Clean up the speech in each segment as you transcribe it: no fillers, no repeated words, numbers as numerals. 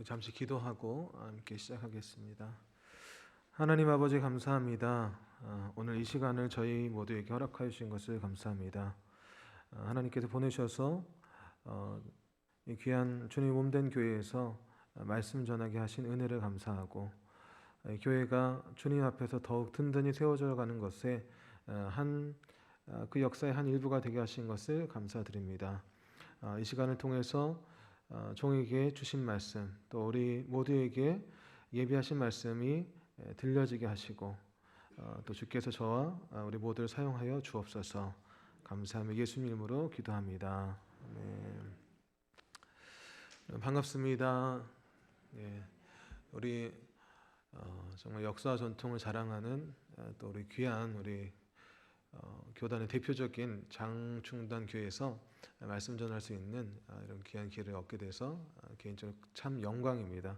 잠시 기도하고 함께 시작하겠습니다. 하나님 아버지 감사합니다. 오늘 이 시간을 저희 모두에게 허락하여 주신 것을 감사합니다. 하나님께서 보내셔서 이 귀한 주님 몸된 교회에서 말씀 전하게 하신 은혜를 감사하고, 교회가 주님 앞에서 더욱 든든히 세워져 가는 것에 그 역사의 한 일부가 되게 하신 것을 감사드립니다. 이 시간을 통해서 종에게 주신 말씀, 또 우리 모두에게 예비하신 말씀이 들려지게 하시고, 또 주께서 저와 우리 모두를 사용하여 주옵소서. 감사하며 예수님 이름으로 기도합니다. 반갑습니다. 우리 정말 역사 전통을 자랑하는 또 우리 귀한 우리 교단의 대표적인 장충단 교회에서 말씀 전할 수 있는 이런 귀한 기회를 얻게 돼서 개인적으로 참 영광입니다.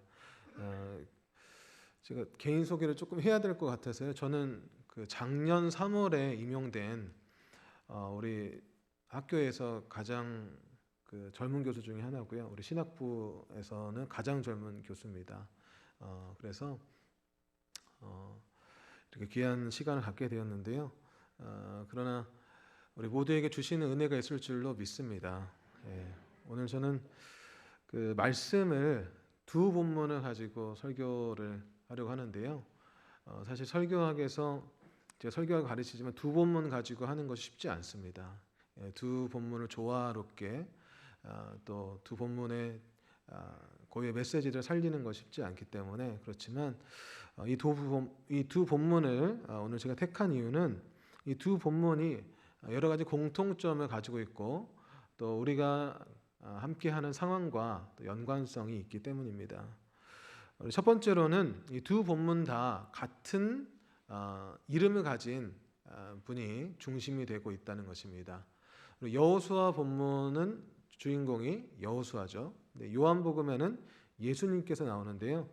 제가 개인 소개를 조금 해야 될 것 같아서요. 저는 그 작년 3월에 임용된 우리 학교에서 가장 그 젊은 교수 중에 하나고요. 우리 신학부에서는 가장 젊은 교수입니다. 그래서 이렇게 귀한 시간을 갖게 되었는데요. 그러나 우리 모두에게 주시는 은혜가 있을 줄로 믿습니다. 오늘 저는 그 말씀을 두 본문을 가지고 설교를 하려고 하는데요. 사실 설교학에서 제가 설교학을 가르치지만 두 본문 가지고 하는 것이 쉽지 않습니다. 두 본문을 조화롭게 또 두 본문의 고유의 메시지를 살리는 것이 쉽지 않기 때문에 그렇지만 이 두 본문을 오늘 제가 택한 이유는 이 두 본문이 여러 가지 공통점을 가지고 있고 또 우리가 함께하는 상황과 또 연관성이 있기 때문입니다. 첫 번째로는 이 두 본문 다 같은 이름을 가진 분이 중심이 되고 있다는 것입니다. 여호수아 본문은 주인공이 여호수아죠. 요한복음에는 예수님께서 나오는데요.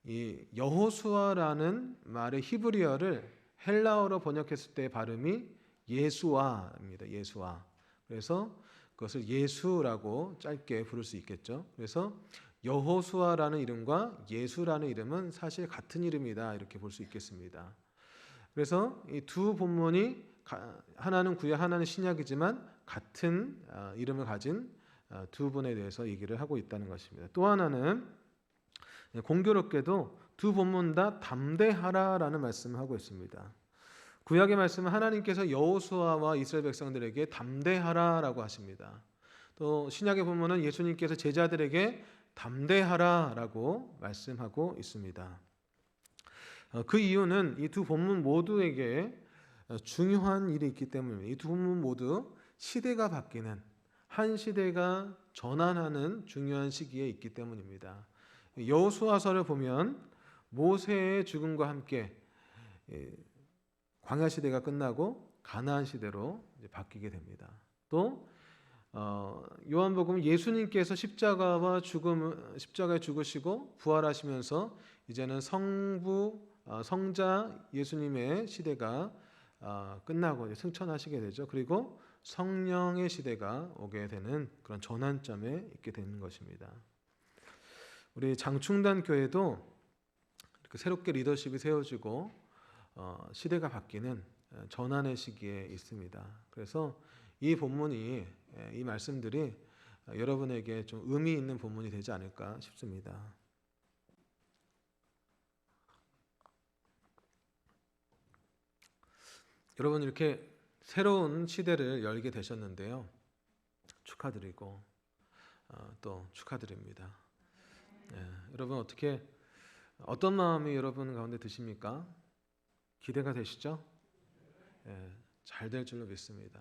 이 여호수아라는 말의 히브리어를 헬라어로 번역했을 때 발음이 예수아입니다. 예수아. 그래서 그것을 예수라고 짧게 부를 수 있겠죠. 그래서 여호수아라는 이름과 예수라는 이름은 사실 같은 이름이다, 이렇게 볼 수 있겠습니다. 그래서 이 두 본문이 하나는 구약, 하나는 신약이지만 같은 이름을 가진 두 분에 대해서 얘기를 하고 있다는 것입니다. 또 하나는 공교롭게도 두 본문 다 담대하라라는 말씀을 하고 있습니다. 구약의 말씀은 하나님께서 여호수아와 이스라엘 백성들에게 담대하라라고 하십니다. 또 신약의 본문은 예수님께서 제자들에게 담대하라라고 말씀하고 있습니다. 그 이유는 이 두 본문 모두에게 중요한 일이 있기 때문입니다. 이 두 본문 모두 시대가 바뀌는, 한 시대가 전환하는 중요한 시기에 있기 때문입니다. 여호수아서를 보면 모세의 죽음과 함께 광야 시대가 끝나고 가나안 시대로 바뀌게 됩니다. 또 요한복음 예수님께서 십자가에 죽으시고 부활하시면서 이제는 성자 예수님의 시대가 끝나고 승천하시게 되죠. 그리고 성령의 시대가 오게 되는 그런 전환점에 있게 되는 것입니다. 우리 장충단 교회도 이렇게 새롭게 리더십이 세워지고 시대가 바뀌는 전환의 시기에 있습니다. 그래서 이 본문이, 이 말씀들이 여러분에게 좀 의미 있는 본문이 되지 않을까 싶습니다. 여러분, 이렇게 새로운 시대를 열게 되셨는데요. 축하드리고 또 축하드립니다. 여러분, 어떤 마음이 여러분 가운데 드십니까? 기대가 되시죠? 잘 될 줄로 믿습니다.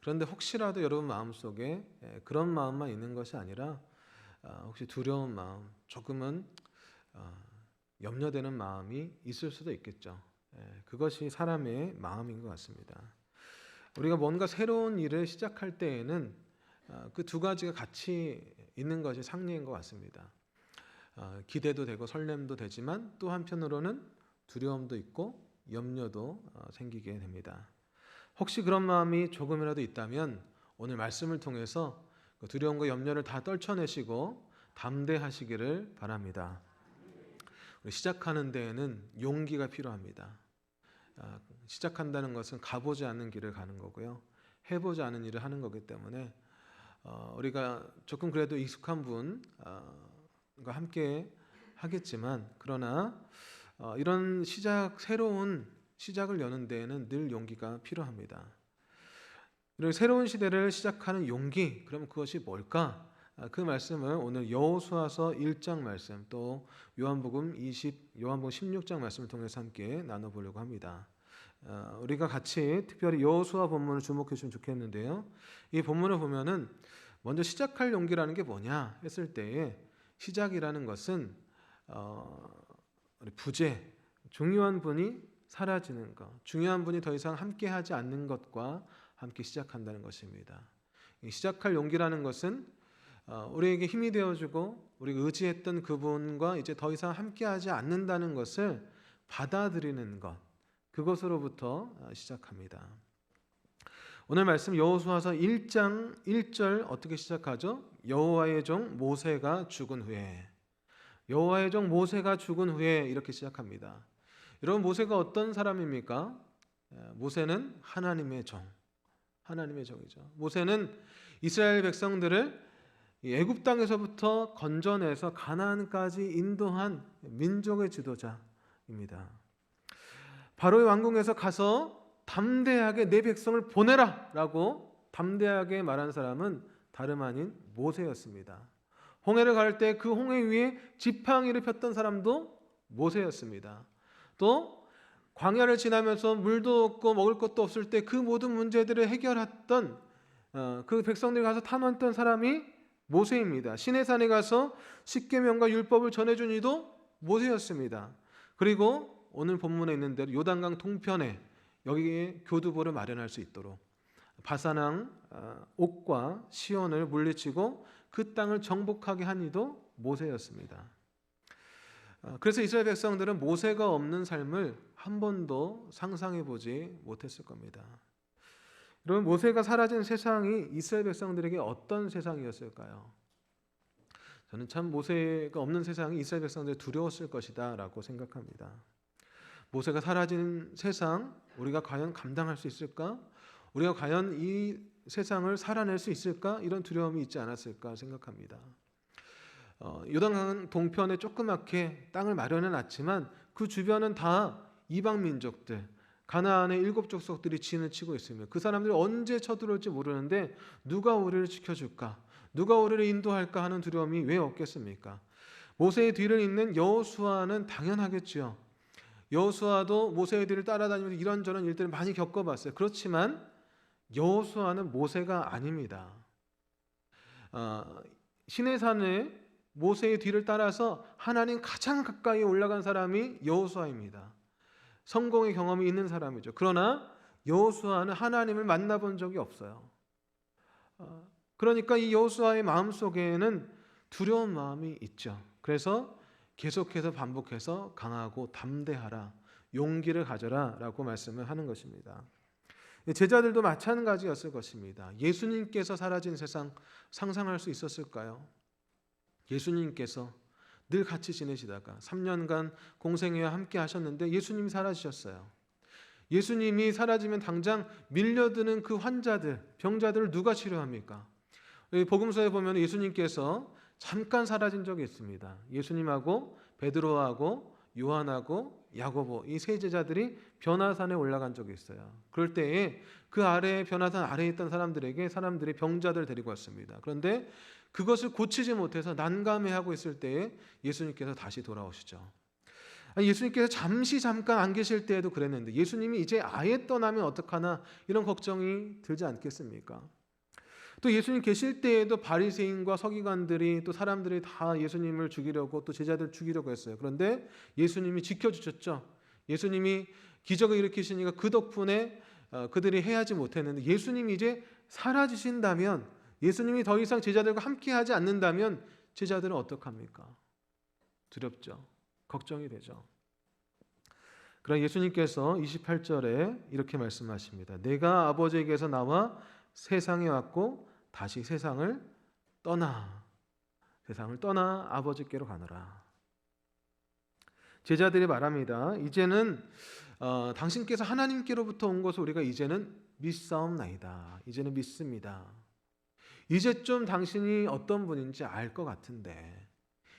그런데 혹시라도 여러분 마음속에 그런 마음만 있는 것이 아니라 혹시 두려운 마음, 조금은 염려되는 마음이 있을 수도 있겠죠. 그것이 사람의 마음인 것 같습니다. 우리가 뭔가 새로운 일을 시작할 때에는 그 두 가지가 같이 있는 것이 상례인 것 같습니다. 기대도 되고 설렘도 되지만 또 한편으로는 두려움도 있고 염려도 생기게 됩니다. 혹시 그런 마음이 조금이라도 있다면 오늘 말씀을 통해서 그 두려움과 염려를 다 떨쳐내시고 담대하시기를 바랍니다. 시작하는 데에는 용기가 필요합니다. 시작한다는 것은 가보지 않는 길을 가는 거고요. 해보지 않은 일을 하는 거기 때문에 우리가 조금 그래도 익숙한 분과 함께 하겠지만, 그러나 이런 새로운 시작을 여는 데에는 늘 용기가 필요합니다. 이런 새로운 시대를 시작하는 용기, 그럼 그것이 뭘까? 그 말씀을 오늘 여호수아서 1장 말씀, 또 요한복음 16장 말씀을 통해서 함께 나눠보려고 합니다. 우리가 같이 특별히 여호수아 본문을 주목해 주시면 좋겠는데요. 이 본문을 보면은 먼저 시작할 용기라는 게 뭐냐 했을 때에, 시작이라는 것은 부재, 중요한 분이 사라지는 것, 중요한 분이 더 이상 함께하지 않는 것과 함께 시작한다는 것입니다. 시작할 용기라는 것은 우리에게 힘이 되어주고 우리가 의지했던 그분과 이제 더 이상 함께하지 않는다는 것을 받아들이는 것, 그것으로부터 시작합니다. 오늘 말씀 여호수아서 1장 1절 어떻게 시작하죠? 여호와의 종 모세가 죽은 후에, 여호와의 종 모세가 죽은 후에 이렇게 시작합니다. 여러분, 모세가 어떤 사람입니까? 모세는 하나님의 종, 하나님의 종이죠. 모세는 이스라엘 백성들을 애굽 땅에서부터 건져내서 가나안까지 인도한 민족의 지도자입니다. 바로의 왕궁에서 가서 담대하게 내 백성을 보내라 라고 담대하게 말한 사람은 다름 아닌 모세였습니다. 홍해를 갈 때 그 홍해 위에 지팡이를 폈던 사람도 모세였습니다. 또 광야를 지나면서 물도 없고 먹을 것도 없을 때 그 모든 문제들을 해결했던 그 백성들이 가서 탐험했던 사람이 모세입니다. 시내산에 가서 십계명과 율법을 전해준 이도 모세였습니다. 그리고 오늘 본문에 있는 대로 요단강 동편에 여기에 교두보를 마련할 수 있도록 바산왕 옥과 시온을 물리치고 그 땅을 정복하게 한 이도 모세였습니다. 그래서 이스라엘 백성들은 모세가 없는 삶을 한 번도 상상해 보지 못했을 겁니다. 여러분, 모세가 사라진 세상이 이스라엘 백성들에게 어떤 세상이었을까요? 저는 참 모세가 없는 세상이 이스라엘 백성들이 두려웠을 것이다 라고 생각합니다. 모세가 사라진 세상, 우리가 과연 감당할 수 있을까? 우리가 과연 이 세상을 살아낼 수 있을까? 이런 두려움이 있지 않았을까 생각합니다. 요단강 동편에 조그맣게 땅을 마련해 놨지만 그 주변은 다 이방 민족들, 가나안의 7 족속들이 진을 치고 있으며 그 사람들이 언제 쳐들어올지 모르는데 누가 우리를 지켜줄까? 누가 우리를 인도할까 하는 두려움이 왜 없겠습니까? 모세의 뒤를 잇는 여호수아는 당연하겠지요. 여호수아도 모세의 뒤를 따라다니면서 이런저런 일들을 많이 겪어봤어요. 그렇지만 여호수아는 모세가 아닙니다. 시내산에 모세의 뒤를 따라서 하나님 가장 가까이 올라간 사람이 여호수아입니다. 성공의 경험이 있는 사람이죠. 그러나 여호수아는 하나님을 만나본 적이 없어요. 그러니까 이 여호수아의 마음속에는 두려운 마음이 있죠. 그래서 계속해서 반복해서 강하고 담대하라, 용기를 가져라 라고 말씀을 하는 것입니다. 제자들도 마찬가지였을 것입니다. 예수님께서 사라진 세상 상상할 수 있었을까요? 예수님께서 늘 같이 지내시다가 3년간 공생애와 함께 하셨는데 예수님이 사라지셨어요. 예수님이 사라지면 당장 밀려드는 그 환자들, 병자들을 누가 치료합니까? 복음서에 보면 예수님께서 잠깐 사라진 적이 있습니다. 예수님하고 베드로하고 요한하고 야고보 이 세 제자들이 변화산에 올라간 적이 있어요. 그럴 때에 그 아래에 변화산 아래에 있던 사람들이 병자들 데리고 왔습니다. 그런데 그것을 고치지 못해서 난감해하고 있을 때에 예수님께서 다시 돌아오시죠. 예수님께서 잠깐 안 계실 때에도 그랬는데 예수님이 이제 아예 떠나면 어떡하나 이런 걱정이 들지 않겠습니까? 또 예수님 계실 때에도 바리새인과 서기관들이 또 사람들이 다 예수님을 죽이려고 또 제자들 죽이려고 했어요. 그런데 예수님이 지켜주셨죠. 예수님이 기적을 일으키시니까 그 덕분에 그들이 해하지 못했는데 예수님이 이제 사라지신다면, 예수님이 더 이상 제자들과 함께하지 않는다면 제자들은 어떡합니까? 두렵죠. 걱정이 되죠. 그러나 예수님께서 28절에 이렇게 말씀하십니다. 내가 아버지에게서 나와 세상에 왔고 다시 세상을 떠나. 세상을 떠나 아버지께로 가노라. 제자들이 말합니다. 이제는 당신께서 하나님께로부터 온 것을 우리가 이제는 믿사옵나이다. 이제는 믿습니다. 이제 좀 당신이 어떤 분인지 알 것 같은데,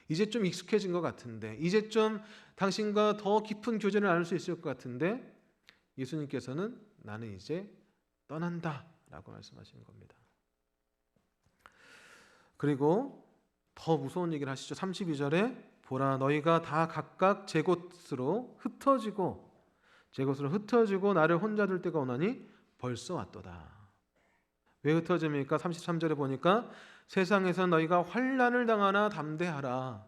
이제 좀 익숙해진 것 같은데, 이제 좀 당신과 더 깊은 교제를 나눌 수 있을 것 같은데, 예수님께서는 나는 이제 떠난다 라고 말씀하시는 겁니다. 그리고 더 무서운 얘기를 하시죠. 32절에 보라 너희가 다 각각 제 곳으로 흩어지고 나를 혼자 둘 때가 오나니 벌써 왔도다. 왜 흩어집니까? 33절에 보니까 세상에서 너희가 환난을 당하나 담대하라.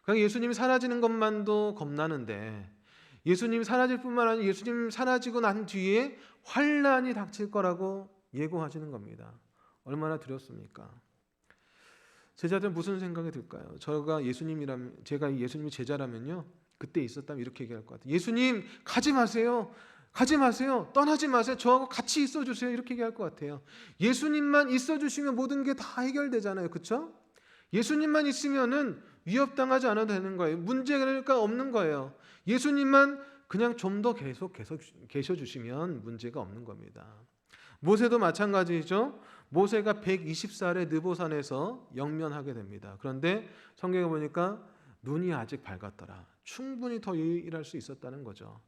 그냥 예수님이 사라지는 것만도 겁나는데 예수님이 사라질 뿐만 아니라 예수님 사라지고 난 뒤에 환난이 닥칠 거라고 예고하시는 겁니다. 얼마나 두렵습니까? 제자들은 무슨 생각이 들까요? 제가 예수님이 제자라면요, 그때 있었다면 이렇게 얘기할 것 같아요. 예수님 가지 마세요. 떠나지 마세요. 저하고 같이 있어 주세요. 이렇게 얘기할 것 같아요. 예수님만 있어 주시면 모든 게 다 해결되잖아요. 그렇죠? 예수님만 있으면은 위협당하지 않아도 되는 거예요. 문제가 없는 거예요. 예수님만 그냥 좀 더 계속 계셔 주시면 문제가 없는 겁니다. 모세도 마찬가지죠. 모세가 120살에 느보산에서 영면하게 됩니다. 그런데 성경에 보니까 눈이 아직 밝았더라. 충분히 더 일할 수 있었다는 거죠.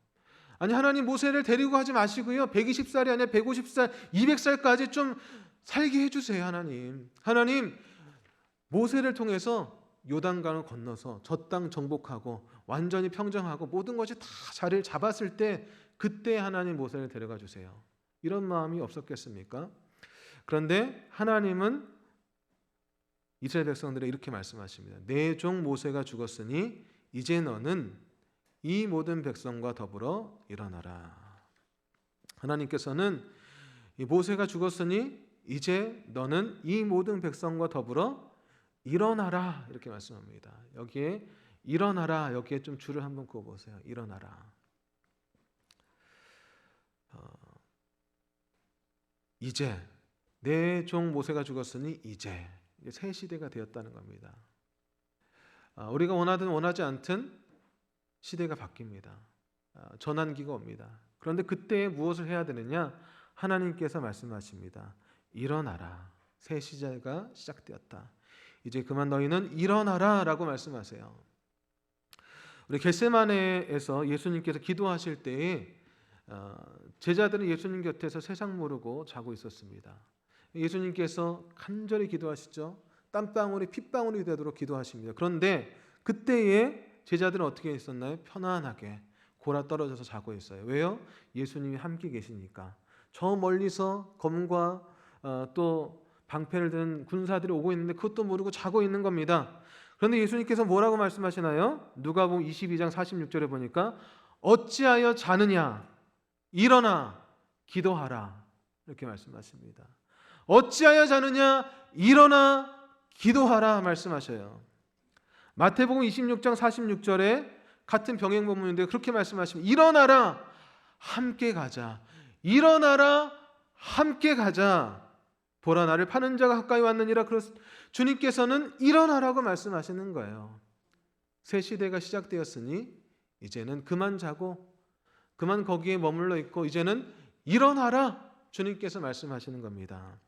아니, 하나님 모세를 데리고 가지 마시고요, 120살이 아니라 150살, 200살까지 좀 살게 해주세요. 하나님 모세를 통해서 요단강을 건너서 저 땅 정복하고 완전히 평정하고 모든 것이 다 자리를 잡았을 때 그때 하나님 모세를 데려가 주세요. 이런 마음이 없었겠습니까? 그런데 하나님은 이스라엘 백성들에게 이렇게 말씀하십니다. 내 종 모세가 죽었으니 이제 너는 이 모든 백성과 더불어 일어나라. 하나님께서는 이 모세가 죽었으니 이제 너는 이 모든 백성과 더불어 일어나라 이렇게 말씀합니다. 여기에 일어나라, 여기에 좀 줄을 한번 그어보세요. 일어나라. 이제 내 종 모세가 죽었으니 이제 새 시대가 되었다는 겁니다. 우리가 원하든 원하지 않든 시대가 바뀝니다. 전환기가 옵니다. 그런데 그때 무엇을 해야 되느냐? 하나님께서 말씀하십니다. 일어나라. 새 시대가 시작되었다. 이제 그만 너희는 일어나라 라고 말씀하세요. 우리 겟세마네에서 예수님께서 기도하실 때에 제자들은 예수님 곁에서 세상 모르고 자고 있었습니다. 예수님께서 간절히 기도하시죠. 땀방울이 핏방울이 되도록 기도하십니다. 그런데 그때에 제자들은 어떻게 했었나요? 편안하게 골아 떨어져서 자고 있어요. 왜요? 예수님이 함께 계시니까. 저 멀리서 검과 또 방패를 든 군사들이 오고 있는데 그것도 모르고 자고 있는 겁니다. 그런데 예수님께서 뭐라고 말씀하시나요? 누가복음 22장 46절에 보니까 어찌하여 자느냐? 일어나 기도하라. 이렇게 말씀하십니다. 어찌하여 자느냐? 일어나 기도하라 말씀하셔요. 마태복음 26장 46절에 같은 병행 본문인데 그렇게 말씀하십니다. 일어나라 함께 가자. 일어나라 함께 가자. 보라 나를 파는 자가 가까이 왔느니라. 주님께서는 일어나라고 말씀하시는 거예요. 새 시대가 시작되었으니 이제는 그만 자고 그만 거기에 머물러 있고 이제는 일어나라 주님께서 말씀하시는 겁니다.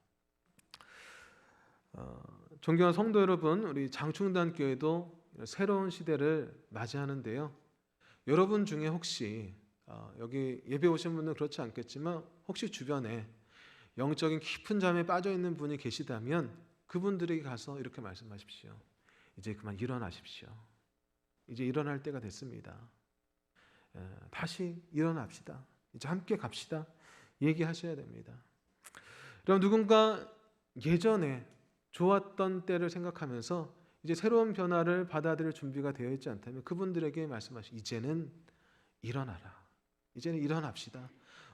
존경하는 성도 여러분, 우리 장충단교회도 새로운 시대를 맞이하는데요. 여러분 중에 혹시 여기 예배 오신 분은 그렇지 않겠지만 혹시 주변에 영적인 깊은 잠에 빠져 있는 분이 계시다면 그분들에게 가서 이렇게 말씀하십시오. 이제 그만 일어나십시오. 이제 일어날 때가 됐습니다. 다시 일어납시다. 이제 함께 갑시다. 얘기하셔야 됩니다. 그럼 누군가 예전에 좋았던 때를 생각하면서 이제 새로운 변화를 받아들일 준비가 되어 있지 않다면 그분들에게 말씀하시죠. 이제는 일어나라. 이제는 일어납시다.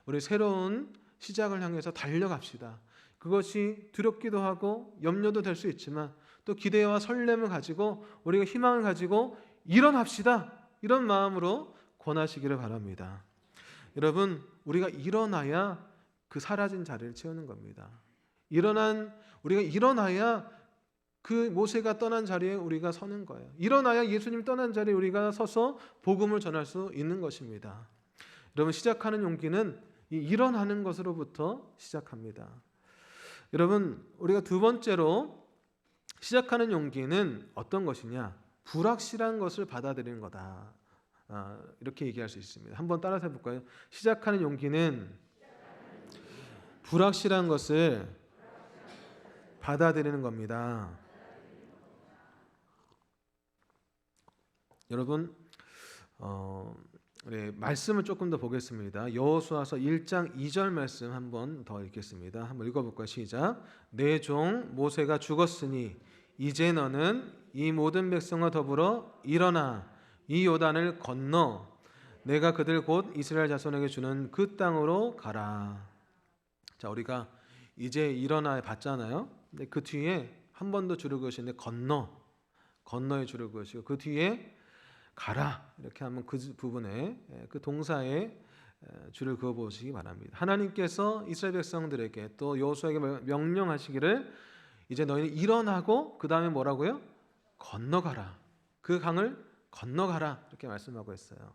우리 새로운 시작을 향해서 달려갑시다. 그것이 두렵기도 하고 염려도 될 수 있지만 또 기대와 설렘을 가지고 우리가 희망을 가지고 일어납시다. 이런 마음으로 권하시기를 바랍니다. 여러분, 우리가 일어나야 그 사라진 자리를 채우는 겁니다. 우리가 일어나야 그 모세가 떠난 자리에 우리가 서는 거예요. 일어나야 예수님 떠난 자리에 우리가 서서 복음을 전할 수 있는 것입니다. 여러분, 시작하는 용기는 이 일어나는 것으로부터 시작합니다. 여러분, 우리가 두 번째로 시작하는 용기는 어떤 것이냐? 불확실한 것을 받아들이는 거다. 이렇게 얘기할 수 있습니다. 한번 따라서 해볼까요? 시작하는 용기는 불확실한 것을 받아들이는 겁니다. 여러분, 우리 말씀을 조금 더 보겠습니다. 여호수아서 1장 2절 말씀 한번 더 읽겠습니다. 한번 읽어볼까요? 시작. 내 종 모세가 죽었으니 이제 너는 이 모든 백성과 더불어 일어나 이 요단을 건너 내가 그들 곧 이스라엘 자손에게 주는 그 땅으로 가라. 자, 우리가 이제 일어나 봤잖아요. 근데 그 뒤에 한 번 더 줄을 그으시는데 건너에 줄을 그으시고 그 뒤에 가라 이렇게 하면 그 부분에 그 동사에 줄을 그어 보시기 바랍니다. 하나님께서 이스라엘 백성들에게 또 여호수아에게 명령하시기를 이제 너희는 일어나고 그 다음에 뭐라고요? 건너가라. 그 강을 건너가라 이렇게 말씀하고 있어요.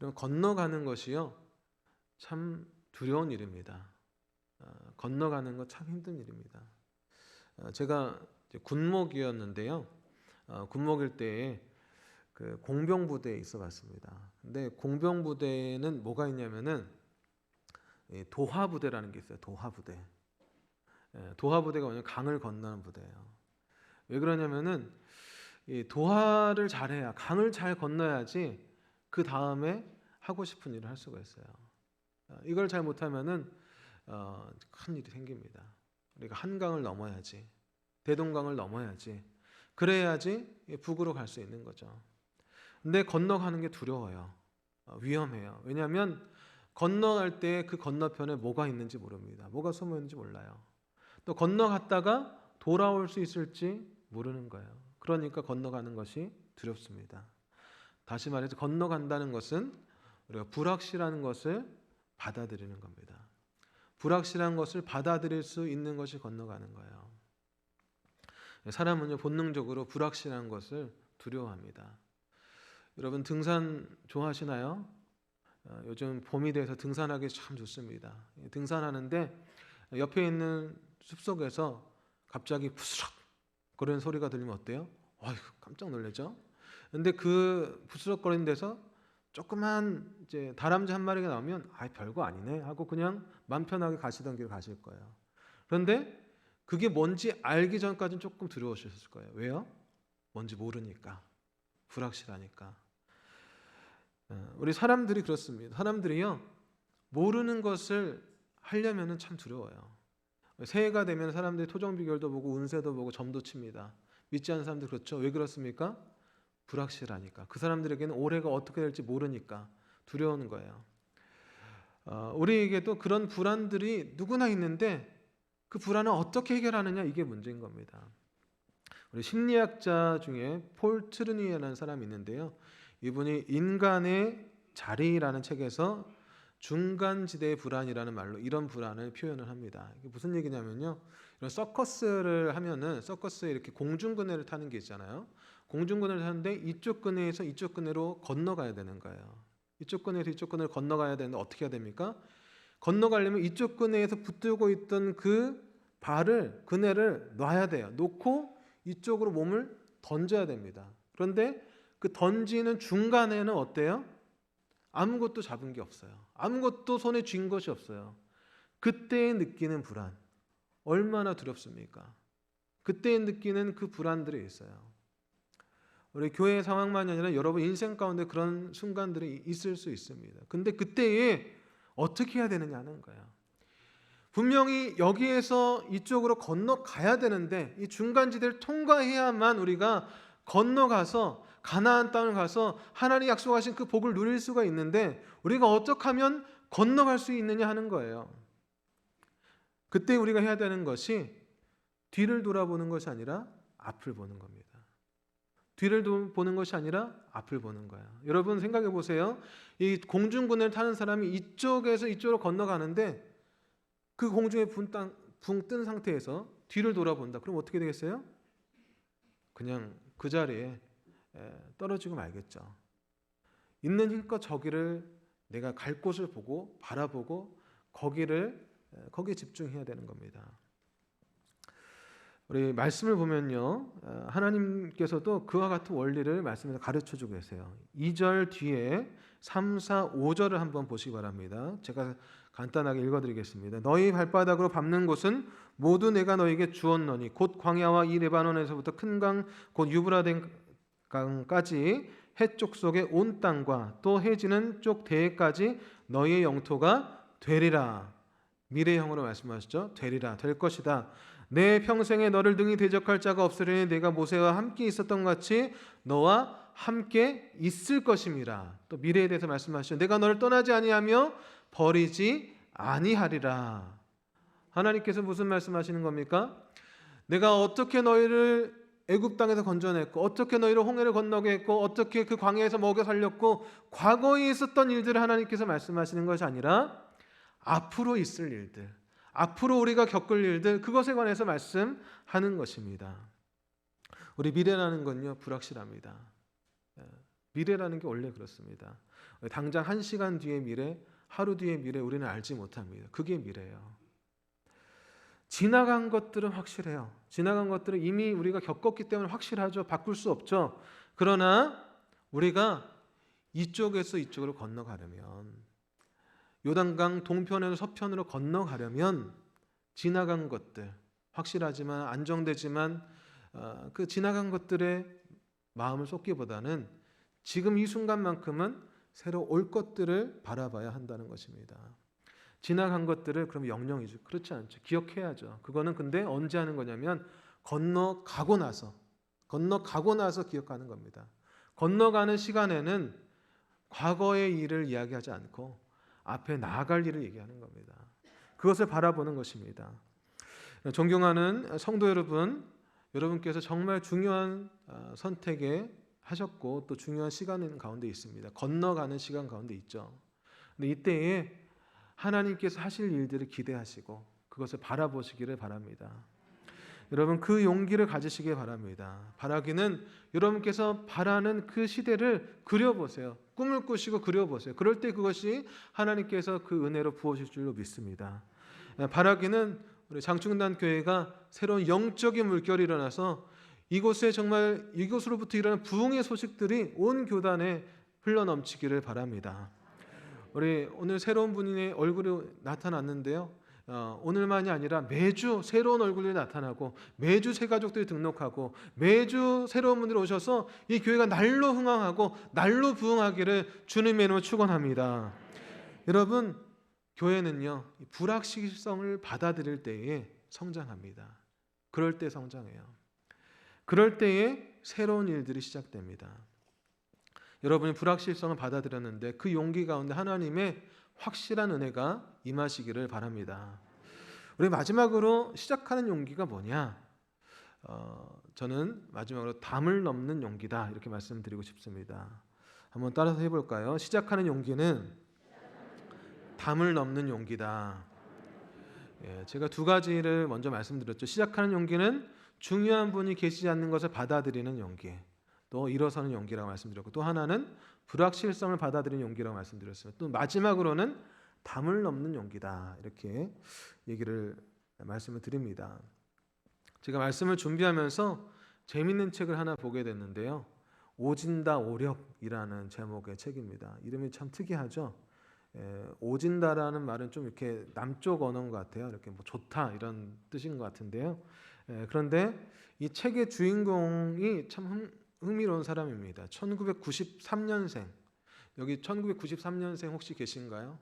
여러분, 건너가는 것이요 참 두려운 일입니다. 건너가는 것 참 힘든 일입니다. 제가 군목이었는데요. 군목일 때에 그 공병부대에 있어봤습니다. 근데 공병부대에는 뭐가 있냐면은 도하부대라는 게 있어요. 도하부대. 도하부대가 뭐냐면 강을 건너는 부대예요. 왜 그러냐면은 이 도하를 잘해야 강을 잘 건너야지 그 다음에 하고 싶은 일을 할 수가 있어요. 이걸 잘 못하면은 큰 일이 생깁니다. 우리가 한강을 넘어야지, 대동강을 넘어야지, 그래야지 북으로 갈 수 있는 거죠. 근데 건너가는 게 두려워요. 위험해요. 왜냐하면 건너갈 때 그 건너편에 뭐가 있는지 모릅니다. 뭐가 숨어 있는지 몰라요. 또 건너갔다가 돌아올 수 있을지 모르는 거예요. 그러니까 건너가는 것이 두렵습니다. 다시 말해서 건너간다는 것은 우리가 불확실한 것을 받아들이는 겁니다. 불확실한 것을 받아들일 수 있는 것이 건너가는 거예요. 사람은요 본능적으로 불확실한 것을 두려워합니다. 여러분, 등산 좋아하시나요? 요즘 봄이 돼서 등산하기 참 좋습니다. 등산하는데 옆에 있는 숲속에서 갑자기 부스럭 거리는 소리가 들리면 어때요? 어휴, 깜짝 놀라죠? 근데 그 부스럭거리는 데서 조그만 이제 다람쥐 한 마리가 나오면 별거 아니네 하고 그냥 맘 편하게 가시던 길 가실 거예요. 그런데 그게 뭔지 알기 전까지는 조금 두려우셨을 거예요. 왜요? 뭔지 모르니까, 불확실하니까. 우리 사람들이 그렇습니다. 사람들이요 모르는 것을 하려면은 참 두려워요. 새해가 되면 사람들이 토정 비결도 보고 운세도 보고 점도 칩니다. 믿지 않는 사람들 그렇죠. 왜 그렇습니까? 불확실하니까. 그 사람들에게는 올해가 어떻게 될지 모르니까 두려운 거예요. 우리에게도 그런 불안들이 누구나 있는데 그 불안을 어떻게 해결하느냐, 이게 문제인 겁니다. 우리 심리학자 중에 폴 트루니에라는 사람이 있는데요. 이분이 인간의 자리라는 책에서 중간지대의 불안이라는 말로 이런 불안을 표현을 합니다. 이게 무슨 얘기냐면요. 이런 서커스를 하면은 서커스에 이렇게 공중근해를 타는 게 있잖아요. 공중근해를 타는데 이쪽 근해에서 이쪽 근해로 건너가야 되는 거예요. 이쪽 근해에서 이쪽 근해로 건너가야 되는데 어떻게 해야 됩니까? 건너가려면 이쪽 근해에서 붙들고 있던 그 발을, 그네를 놔야 돼요. 놓고 이쪽으로 몸을 던져야 됩니다. 그런데 그 던지는 중간에는 어때요? 아무것도 잡은 게 없어요. 아무것도 손에 쥔 것이 없어요. 그때에 느끼는 불안, 얼마나 두렵습니까? 그때에 느끼는 그 불안들이 있어요. 우리 교회 상황만이 아니라 여러분 인생 가운데 그런 순간들이 있을 수 있습니다. 근데 그때에 어떻게 해야 되느냐는 거예요. 분명히 여기에서 이쪽으로 건너가야 되는데 이 중간지대를 통과해야만 우리가 건너가서 가나안 땅을 가서 하나님이 약속하신 그 복을 누릴 수가 있는데 우리가 어떻게 하면 건너갈 수 있느냐 하는 거예요. 그때 우리가 해야 되는 것이 뒤를 돌아보는 것이 아니라 앞을 보는 겁니다. 뒤를 보는 것이 아니라 앞을 보는 거예요. 여러분 생각해 보세요. 이 공중근해를 타는 사람이 이쪽에서 이쪽으로 건너가는데 그 공중에 붕 뜬 상태에서 뒤를 돌아본다. 그럼 어떻게 되겠어요? 그냥 그 자리에 떨어지고 말겠죠. 있는 힘껏 저기를 내가 갈 곳을 보고 바라보고 거기에 집중해야 되는 겁니다. 우리 말씀을 보면요, 하나님께서도 그와 같은 원리를 말씀에서 가르쳐주고 계세요. 2절 뒤에 3, 4, 5절을 한번 보시기 바랍니다. 제가 간단하게 읽어드리겠습니다. 너희 발바닥으로 밟는 곳은 모두 내가 너에게 주었노니 곧 광야와 이 레바논에서부터 큰 강 곧 유브라데 강까지 해쪽 속의 온 땅과 또 해지는 쪽 대해까지 너희의 영토가 되리라. 미래형으로 말씀하시죠. 되리라, 될 것이다. 내 평생에 너를 능히 대적할 자가 없으려니 내가 모세와 함께 있었던 것 같이 너와 함께 있을 것임이라. 또 미래에 대해서 말씀하시죠. 내가 너를 떠나지 아니하며 버리지 아니하리라. 하나님께서 무슨 말씀하시는 겁니까? 내가 어떻게 너희를 애굽 땅에서 건져냈고 어떻게 너희를 홍해를 건너게 했고 어떻게 그 광야에서 먹여 살렸고 과거에 있었던 일들을 하나님께서 말씀하시는 것이 아니라 앞으로 있을 일들, 앞으로 우리가 겪을 일들, 그것에 관해서 말씀하는 것입니다. 우리 미래라는 건요, 불확실합니다. 미래라는 게 원래 그렇습니다. 당장 1시간 뒤의 미래, 하루 뒤의 미래 우리는 알지 못합니다. 그게 미래예요. 지나간 것들은 확실해요. 지나간 것들은 이미 우리가 겪었기 때문에 확실하죠. 바꿀 수 없죠. 그러나 우리가 이쪽에서 이쪽으로 건너가려면, 요단강 동편에서 서편으로 건너가려면 지나간 것들, 확실하지만 안정되지만 그 지나간 것들에 마음을 쏟기보다는 지금 이 순간만큼은 새로 올 것들을 바라봐야 한다는 것입니다. 지나간 것들을 그럼 영영이죠. 그렇지 않죠. 기억해야죠. 그거는 근데 언제 하는 거냐면 건너가고 나서 기억하는 겁니다. 건너가는 시간에는 과거의 일을 이야기하지 않고 앞에 나아갈 일을 얘기하는 겁니다. 그것을 바라보는 것입니다. 존경하는 성도 여러분, 여러분께서 정말 중요한 선택에 하셨고 또 중요한 시간 가운데 있습니다. 건너가는 시간 가운데 있죠. 근데 이때에 하나님께서 하실 일들을 기대하시고 그것을 바라보시기를 바랍니다. 여러분 그 용기를 가지시길 바랍니다. 바라기는 여러분께서 바라는 그 시대를 그려보세요. 꿈을 꾸시고 그려보세요. 그럴 때 그것이 하나님께서 그 은혜로 부어질 줄로 믿습니다. 바라기는 우리 장충단 교회가 새로운 영적인 물결이 일어나서 이곳에 정말 이곳으로부터 일어나는 부흥의 소식들이 온 교단에 흘러넘치기를 바랍니다. 우리 오늘 새로운 분의 얼굴이 나타났는데요. 오늘만이 아니라 매주 새로운 얼굴이 나타나고 매주 새 가족들이 등록하고 매주 새로운 분들이 오셔서 이 교회가 날로 흥황하고 날로 부흥하기를 주님의 이름으로 축원합니다. 여러분 교회는요 불확실성을 받아들일 때에 성장합니다. 그럴 때 성장해요. 그럴 때에 새로운 일들이 시작됩니다. 여러분이 불확실성을 받아들였는데 그 용기 가운데 하나님의 확실한 은혜가 임하시기를 바랍니다. 우리 마지막으로 시작하는 용기가 뭐냐? 저는 마지막으로 담을 넘는 용기다 이렇게 말씀드리고 싶습니다. 한번 따라서 해볼까요? 시작하는 용기는 담을 넘는 용기다. 제가 두 가지를 먼저 말씀드렸죠. 시작하는 용기는 중요한 분이 계시지 않는 것을 받아들이는 용기, 또 일어서는 용기라고 말씀드렸고, 또 하나는 불확실성을 받아들이는 용기라고 말씀드렸습니다. 또 마지막으로는 담을 넘는 용기다 이렇게 말씀을 드립니다. 제가 말씀을 준비하면서 재밌는 책을 하나 보게 됐는데요. 오진다 오력이라는 제목의 책입니다. 이름이 참 특이하죠. 오진다라는 말은 좀 이렇게 남쪽 언어인 것 같아요. 이렇게 뭐 좋다 이런 뜻인 것 같은데요. 그런데 이 책의 주인공이 참 흥미로운 사람입니다. 1993년생. 여기 1993년생 혹시 계신가요?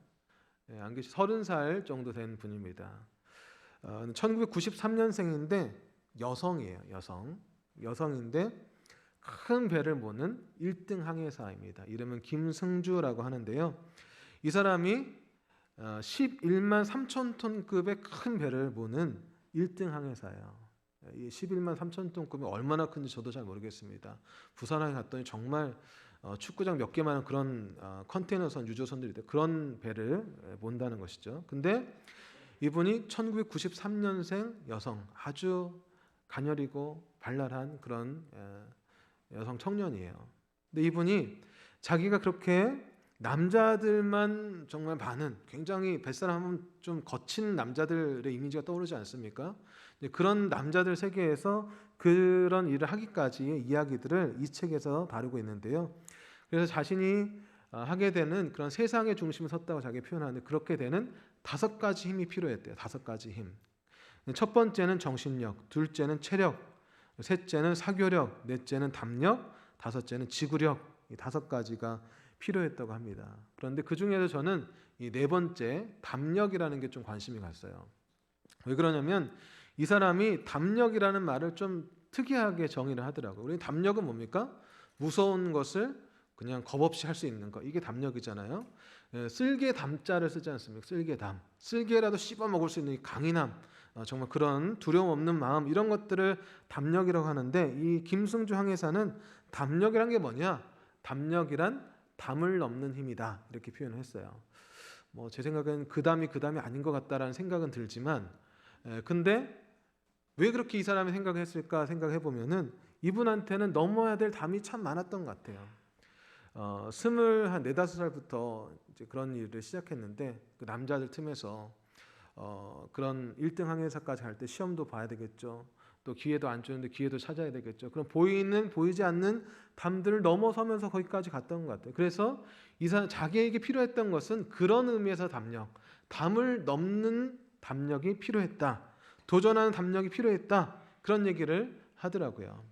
안 계시. 30살 정도 된 분입니다. 1993년생인데 여성이에요. 여성인데 큰 배를 모는 1등 항해사입니다. 이름은 김승주라고 하는데요. 이 사람이 11만 3천 톤급의 큰 배를 모는 1등 항해사예요. 이 11만 3천 톤급이 얼마나 큰지 저도 잘 모르겠습니다. 부산항에 갔더니 정말 축구장 몇 개만한 그런 컨테이너선 유조선들이 있대. 그런 배를 몬다는 것이죠. 근데 이분이 1993년생 여성, 아주 가녀리고 발랄한 그런 여성 청년이에요. 근데 이분이 자기가 그렇게 남자들만 정말 많은, 굉장히 뱃사람은 좀 거친 남자들의 이미지가 떠오르지 않습니까? 그런 남자들 세계에서 그런 일을 하기까지의 이야기들을 이 책에서 다루고 있는데요. 그래서 자신이 하게 되는 그런 세상의 중심에 섰다고 자기 표현하는데, 그렇게 되는 5가지 힘이 필요했대요. 5가지 힘. 첫 번째는 정신력, 둘째는 체력, 셋째는 사교력, 넷째는 담력, 다섯째는 지구력. 이 5가지가 필요했다고 합니다. 그런데 그 중에서 저는 이 4번째 담력이라는 게 좀 관심이 갔어요. 왜 그러냐면 이 사람이 담력이라는 말을 좀 특이하게 정의를 하더라고요. 우리 담력은 뭡니까? 무서운 것을 그냥 겁없이 할 수 있는 것, 이게 담력이잖아요. 쓸개 담자를 쓰지 않습니까? 쓸개담, 쓸개라도 씹어 먹을 수 있는 이 강인함, 정말 그런 두려움 없는 마음, 이런 것들을 담력이라고 하는데, 이 김승주 항해사는 담력이란 게 뭐냐? 담력이란 담을 넘는 힘이다, 이렇게 표현을 했어요. 제 생각엔 그 담이 아닌 것 같다라는 생각은 들지만, 근데 왜 그렇게 이 사람이 생각을 했을까 생각해 보면은 이분한테는 넘어야 될 담이 참 많았던 것 같아요. 24~5살부터 이제 그런 일을 시작했는데, 그 남자들 틈에서 그런 1등 항해사까지 갈 때 시험도 봐야 되겠죠. 또 기회도 안 주는데 기회도 찾아야 되겠죠. 그럼 보이지 않는 담들을 넘어서면서 거기까지 갔던 것 같아요. 그래서 이 사람 자기에게 필요했던 것은 그런 의미에서 담력, 담을 넘는 담력이 필요했다. 도전하는 담력이 필요했다. 그런 얘기를 하더라고요.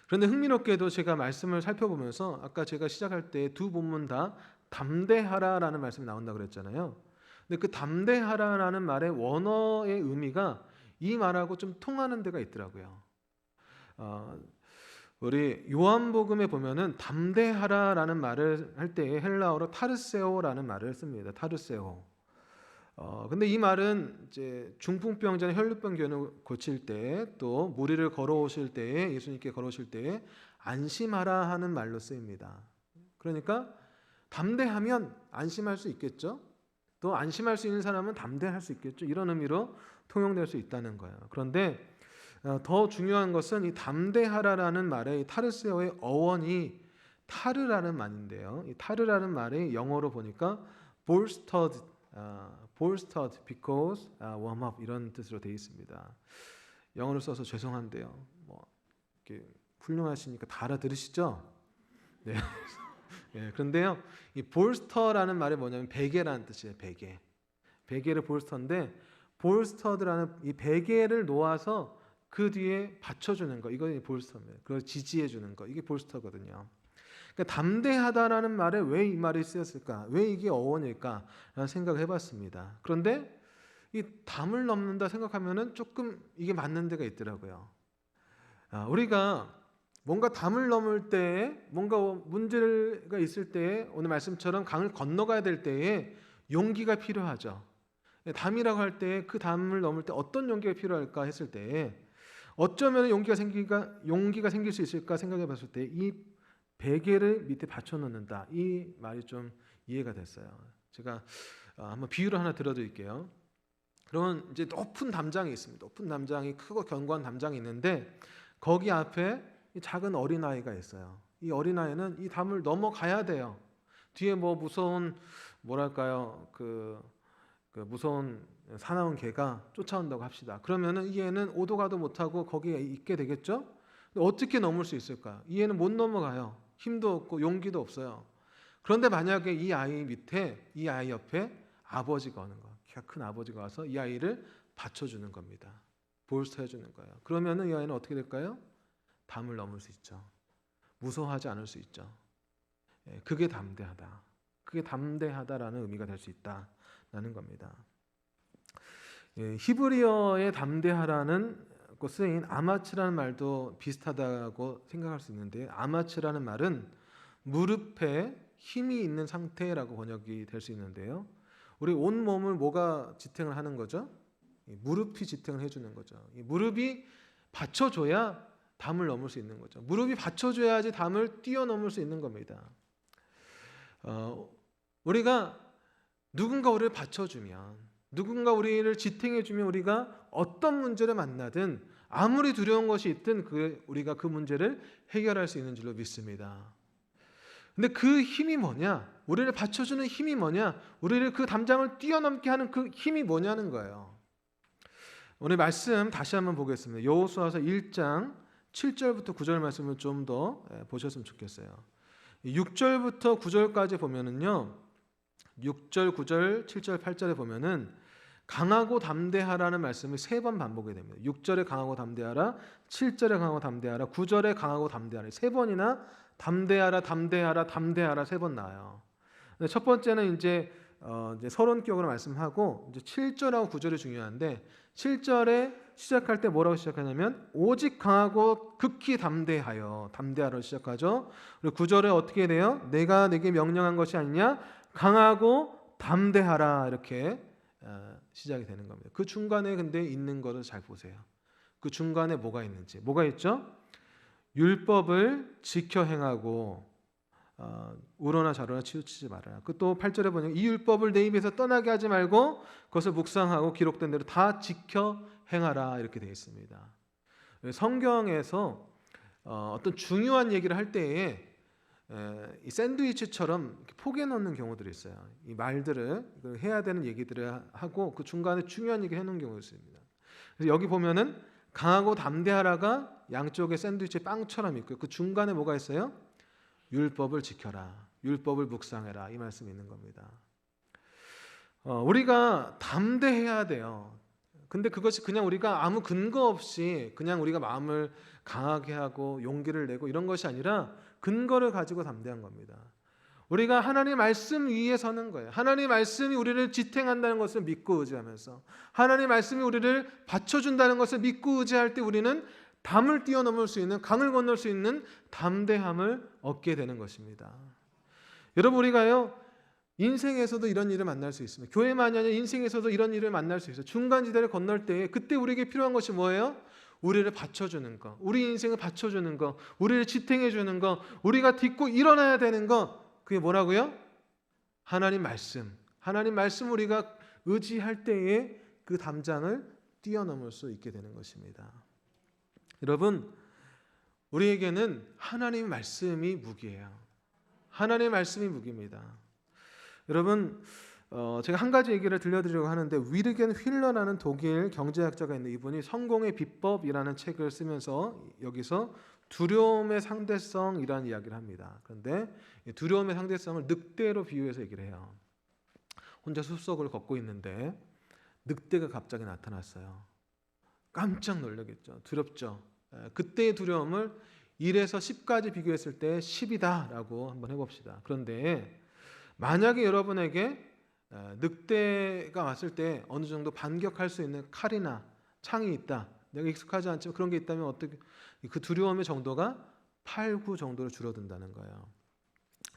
그런데 흥미롭게도 제가 말씀을 살펴보면서 아까 제가 시작할 때 2 본문 다 담대하라라는 말씀이 나온다고 그랬잖아요. 근데 그 담대하라라는 말의 원어의 의미가 이 말하고 좀 통하는 데가 있더라고요. 우리 요한복음에 보면은 담대하라라는 말을 할 때 헬라어로 타르세오라는 말을 씁니다. 타르세오. 근데 이 말은 이제 중풍병자나 혈루병 견을 고칠 때, 또 무리를 걸어오실 때에, 예수님께 걸어오실 때에 안심하라 하는 말로 쓰입니다. 그러니까 담대하면 안심할 수 있겠죠. 또 안심할 수 있는 사람은 담대할 수 있겠죠. 이런 의미로 통용될 수 있다는 거예요. 그런데 더 중요한 것은 이 담대하라라는 말의 이 타르세오의 어원이 타르라는 말인데요. 이 타르라는 말이 영어로 보니까 bolstered because warm up, 이런 뜻으로 되어 있습니다. 영어를 써서 죄송한데요. 이렇게 훌륭하시니까 다 알아들으시죠? 네. 네. 그런데요, 이 bolster라는 말이 뭐냐면 베개라는 뜻이에요. 베개를 bolster인데, bolstered라는 이 베개를 놓아서 그 뒤에 받쳐주는 거, 이거 bolster입니다. 그걸 지지해 주는 거, 이게 bolster거든요. 그러니까 담대하다라는 말에 왜 이 말이 쓰였을까? 왜 이게 어원일까? 라는 생각을 해봤습니다. 그런데 이 담을 넘는다 생각하면은 조금 이게 맞는 데가 있더라고요. 우리가 뭔가 담을 넘을 때에, 뭔가 문제가 있을 때에, 오늘 말씀처럼 강을 건너가야 될 때에 용기가 필요하죠. 담이라고 할 때 그 담을 넘을 때 어떤 용기가 필요할까 했을 때에 어쩌면 용기가 생길 수 있을까 생각해 봤을 때 이 베개를 밑에 받쳐 놓는다, 이 말이 좀 이해가 됐어요. 제가 한번 비유를 하나 들어드릴게요. 그러면 이제 높은 담장이 있습니다. 높은 담장이, 크고 견고한 담장이 있는데 거기 앞에 작은 어린아이가 있어요. 이 어린아이는 이 담을 넘어가야 돼요. 뒤에 무서운, 뭐랄까요, 그 무서운 사나운 개가 쫓아온다고 합시다. 그러면은 이 애는 오도 가도 못하고 거기에 있게 되겠죠? 어떻게 넘을 수 있을까? 이 애는 못 넘어가요. 힘도 없고 용기도 없어요. 그런데 만약에 이 아이 밑에, 이 아이 옆에 아버지가 오는 거예요. 키가 큰 아버지가 와서 이 아이를 받쳐주는 겁니다. 볼스터 해주는 거예요. 그러면은 이 아이는 어떻게 될까요? 담을 넘을 수 있죠. 무서워하지 않을 수 있죠. 그게 담대하다. 그게 담대하다라는 의미가 될 수 있다라는 겁니다. 히브리어의 담대하라는 쓰인 아마츠라는 말도 비슷하다고 생각할 수 있는데, 아마츠라는 말은 무릎에 힘이 있는 상태라고 번역이 될 수 있는데요. 우리 온 몸을 뭐가 지탱을 하는 거죠? 무릎이 지탱을 해주는 거죠. 이 무릎이 받쳐줘야 담을 넘을 수 있는 거죠. 무릎이 받쳐줘야지 담을 뛰어넘을 수 있는 겁니다. 우리가 누군가 우리를 받쳐주면, 누군가 우리를 지탱해주면 우리가 어떤 문제를 만나든 아무리 두려운 것이 있든 우리가 그 문제를 해결할 수 있는 줄로 믿습니다. 근데 그 힘이 뭐냐? 우리를 받쳐주는 힘이 뭐냐? 우리를 그 담장을 뛰어넘게 하는 그 힘이 뭐냐는 거예요. 오늘 말씀 다시 한번 보겠습니다. 여호수아서 1장 7절부터 9절 말씀을 좀 더 보셨으면 좋겠어요. 6절부터 9절까지 보면은요, 6절, 9절, 7절, 8절에 보면은 강하고 담대하라는 말씀이 3번 반복이 됩니다. 6절에 강하고 담대하라, 7절에 강하고 담대하라, 9절에 강하고 담대하라. 3번이나 담대하라, 담대하라, 담대하라 3번 나와요. 첫 번째는 이제 서론격으로 말씀하고, 이제 7절하고 9절이 중요한데, 7절에 시작할 때 뭐라고 시작하냐면 오직 강하고 극히 담대하라로 시작하죠. 그리고 9절에 어떻게 돼요? 내가 내게 명령한 것이 아니냐? 강하고 담대하라, 이렇게 시작이 되는 겁니다. 그 중간에 근데 있는 것을 잘 보세요. 그 중간에 뭐가 있는지. 뭐가 있죠? 율법을 지켜 행하고 우러나 좌로나 치우치지 말아라. 그 또 8절에 보면 이 율법을 내 입에서 떠나게 하지 말고 그것을 묵상하고 기록된 대로 다 지켜 행하라, 이렇게 되어 있습니다. 성경에서 어떤 중요한 얘기를 할 때에 이 샌드위치처럼 포개 놓는 경우들이 있어요. 이 말들을 해야 되는 얘기들을 하고 그 중간에 중요한 얘기를 해놓은 경우가 있습니다. 그래서 여기 보면은 강하고 담대하라가 양쪽에 샌드위치 빵처럼 있고요. 그 중간에 뭐가 있어요? 율법을 지켜라, 율법을 묵상해라, 이 말씀이 있는 겁니다. 우리가 담대해야 돼요. 근데 그것이 그냥 우리가 아무 근거 없이 그냥 우리가 마음을 강하게 하고 용기를 내고 이런 것이 아니라 근거를 가지고 담대한 겁니다. 우리가 하나님 말씀 위에 서는 거예요. 하나님 말씀이 우리를 지탱한다는 것을 믿고 의지하면서, 하나님 말씀이 우리를 받쳐준다는 것을 믿고 의지할 때 우리는 담을 뛰어넘을 수 있는, 강을 건널 수 있는 담대함을 얻게 되는 것입니다. 여러분, 우리가요 인생에서도 이런 일을 만날 수 있습니다. 교회만이 아니라 인생에서도 이런 일을 만날 수 있어요. 중간지대를 건널 때 그때 우리에게 필요한 것이 뭐예요? 우리를 받쳐주는 것, 우리 인생을 받쳐주는 것, 우리를 지탱해주는 것, 우리가 딛고 일어나야 되는 것, 그게 뭐라고요? 하나님 말씀. 하나님 말씀 우리가 의지할 때에 그 담장을 뛰어넘을 수 있게 되는 것입니다. 여러분, 우리에게는 하나님 말씀이 무기예요. 하나님 말씀이 무기입니다. 여러분, 제가 한 가지 얘기를 들려드리려고 하는데, 위르겐 휠러라는 독일 경제학자가 있는데, 이분이 성공의 비법이라는 책을 쓰면서 여기서 두려움의 상대성이라는 이야기를 합니다. 그런데 두려움의 상대성을 늑대로 비유해서 얘기를 해요. 혼자 숲속을 걷고 있는데 늑대가 갑자기 나타났어요. 깜짝 놀라겠죠. 두렵죠. 그때의 두려움을 1에서 10까지 비교했을 때 10이다 라고 한번 해봅시다. 그런데 만약에 여러분에게 늑대가 왔을 때 어느 정도 반격할 수 있는 칼이나 창이 있다, 내가 익숙하지 않지만 그런 게 있다면 어떻게, 그 두려움의 정도가 8, 9 정도로 줄어든다는 거예요.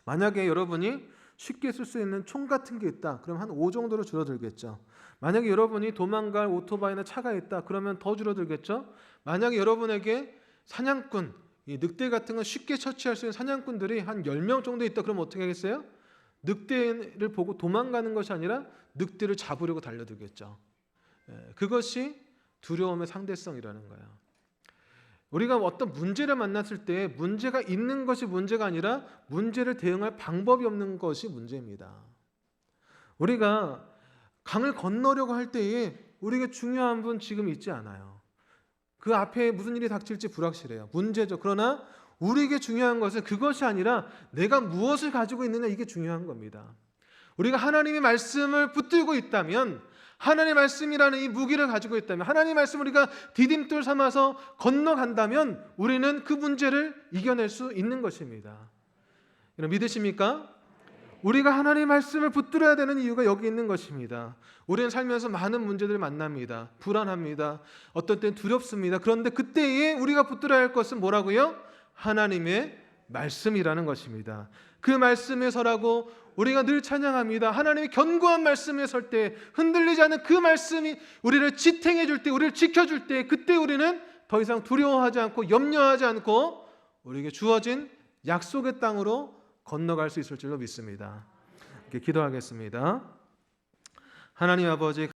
만약에 여러분이 쉽게 쓸 수 있는 총 같은 게 있다, 그럼 한 5 정도로 줄어들겠죠. 만약에 여러분이 도망갈 오토바이나 차가 있다, 그러면 더 줄어들겠죠. 만약에 여러분에게 사냥꾼, 이 늑대 같은 건 쉽게 처치할 수 있는 사냥꾼들이 한 10명 정도 있다, 그러면 어떻게 하겠어요? 늑대를 보고 도망가는 것이 아니라 늑대를 잡으려고 달려들겠죠. 그것이 두려움의 상대성이라는 거예요. 우리가 어떤 문제를 만났을 때 문제가 있는 것이 문제가 아니라 문제를 대응할 방법이 없는 것이 문제입니다. 우리가 강을 건너려고 할 때에 우리에게 중요한 분 지금 있지 않아요. 그 앞에 무슨 일이 닥칠지 불확실해요. 문제죠. 그러나 우리에게 중요한 것은 그것이 아니라 내가 무엇을 가지고 있느냐, 이게 중요한 겁니다. 우리가 하나님의 말씀을 붙들고 있다면, 하나님의 말씀이라는 이 무기를 가지고 있다면, 하나님의 말씀을 우리가 디딤돌 삼아서 건너간다면 우리는 그 문제를 이겨낼 수 있는 것입니다. 여러분, 믿으십니까? 우리가 하나님의 말씀을 붙들어야 되는 이유가 여기 있는 것입니다. 우리는 살면서 많은 문제들을 만납니다. 불안합니다. 어떤 때는 두렵습니다. 그런데 그때에 우리가 붙들어야 할 것은 뭐라고요? 하나님의 말씀이라는 것입니다. 그 말씀에 서라고 우리가 늘 찬양합니다. 하나님의 견고한 말씀에 설 때, 흔들리지 않는 그 말씀이 우리를 지탱해 줄 때, 우리를 지켜줄 때, 그때 우리는 더 이상 두려워하지 않고 염려하지 않고 우리에게 주어진 약속의 땅으로 건너갈 수 있을 줄로 믿습니다. 이렇게 기도하겠습니다. 하나님 아버지,